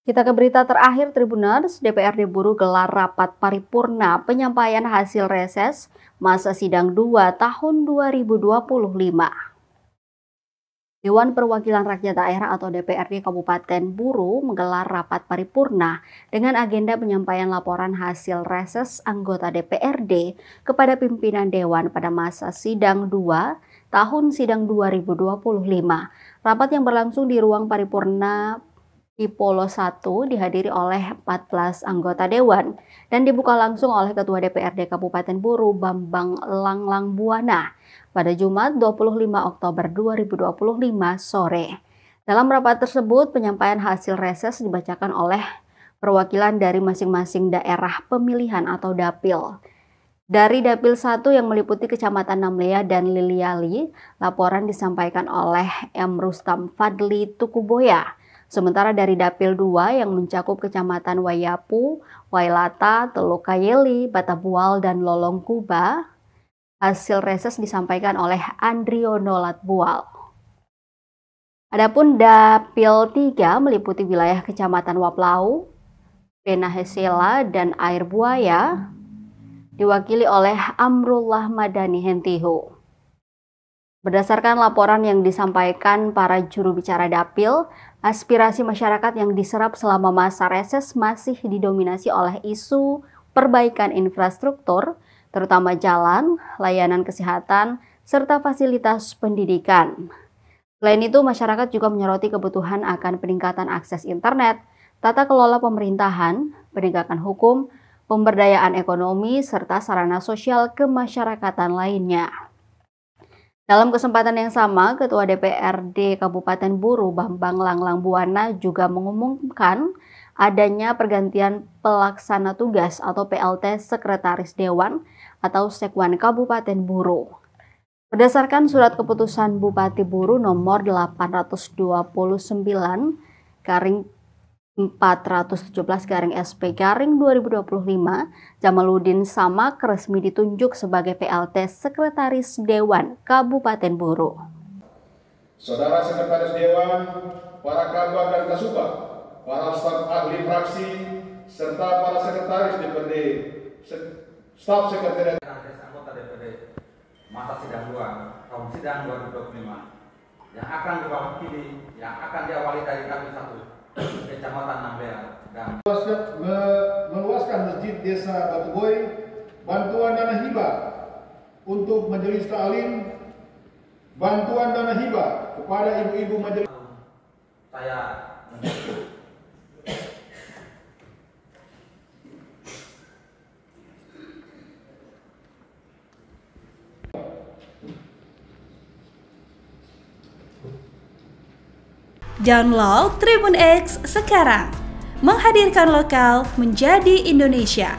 Kita ke berita terakhir, Tribuners. DPRD Buruh gelar rapat paripurna penyampaian hasil reses masa sidang 2 tahun 2025. Dewan Perwakilan Rakyat Daerah atau DPRD Kabupaten Buruh menggelar rapat paripurna dengan agenda penyampaian laporan hasil reses anggota DPRD kepada pimpinan Dewan pada masa sidang 2 tahun sidang 2025. Rapat yang berlangsung di ruang paripurna Polo 1 dihadiri oleh 14 anggota Dewan dan dibuka langsung oleh Ketua DPRD Kabupaten Buruh Bambang Langlang Buana pada Jumat 25 Oktober 2025 sore. Dalam rapat tersebut, penyampaian hasil reses dibacakan oleh perwakilan dari masing-masing daerah pemilihan atau Dapil. Dari Dapil 1 yang meliputi Kecamatan Namlea dan Liliali, laporan disampaikan oleh M. Rustam Fadli Tukuboya. Sementara dari Dapil 2 yang mencakup Kecamatan Wayapu, Wailata, Teluk Kayeli, Batabual, dan Lolong Kuba, hasil reses disampaikan oleh Andriono Latbual. Adapun Dapil 3 meliputi wilayah Kecamatan Waplau, Penahesela, dan Air Buaya, diwakili oleh Amrullah Madani Hentihu. Berdasarkan laporan yang disampaikan para juru bicara Dapil, aspirasi masyarakat yang diserap selama masa reses masih didominasi oleh isu perbaikan infrastruktur, terutama jalan, layanan kesehatan, serta fasilitas pendidikan. Selain itu, masyarakat juga menyoroti kebutuhan akan peningkatan akses internet, tata kelola pemerintahan, penegakan hukum, pemberdayaan ekonomi, serta sarana sosial kemasyarakatan lainnya. Dalam kesempatan yang sama, Ketua DPRD Kabupaten Buruh Bambang Langlang Buana juga mengumumkan adanya pergantian pelaksana tugas atau PLT Sekretaris Dewan atau Sekwan Kabupaten Buruh. Berdasarkan surat keputusan Bupati Buruh nomor 829/417/SP/2025, Jamaluddin Samak resmi ditunjuk sebagai PLT Sekretaris Dewan Kabupaten Buruh. Saudara Sekretaris Dewan, para Kabag dan Kasubag, para staf ahli fraksi, serta para sekretaris DPRD, staf sekretariat anggota DPRD masa sidang 2 tahun sidang 2025 yang akan diwakili, yang akan diawali dari Dapil 1 Kecamatan Namlea dan meluaskan Masjid Desa Batuboy, bantuan dana hibah untuk majelis ta'lim, bantuan dana hibah kepada ibu-ibu majelis. Saya Download Tribun X sekarang, menghadirkan lokal menjadi Indonesia.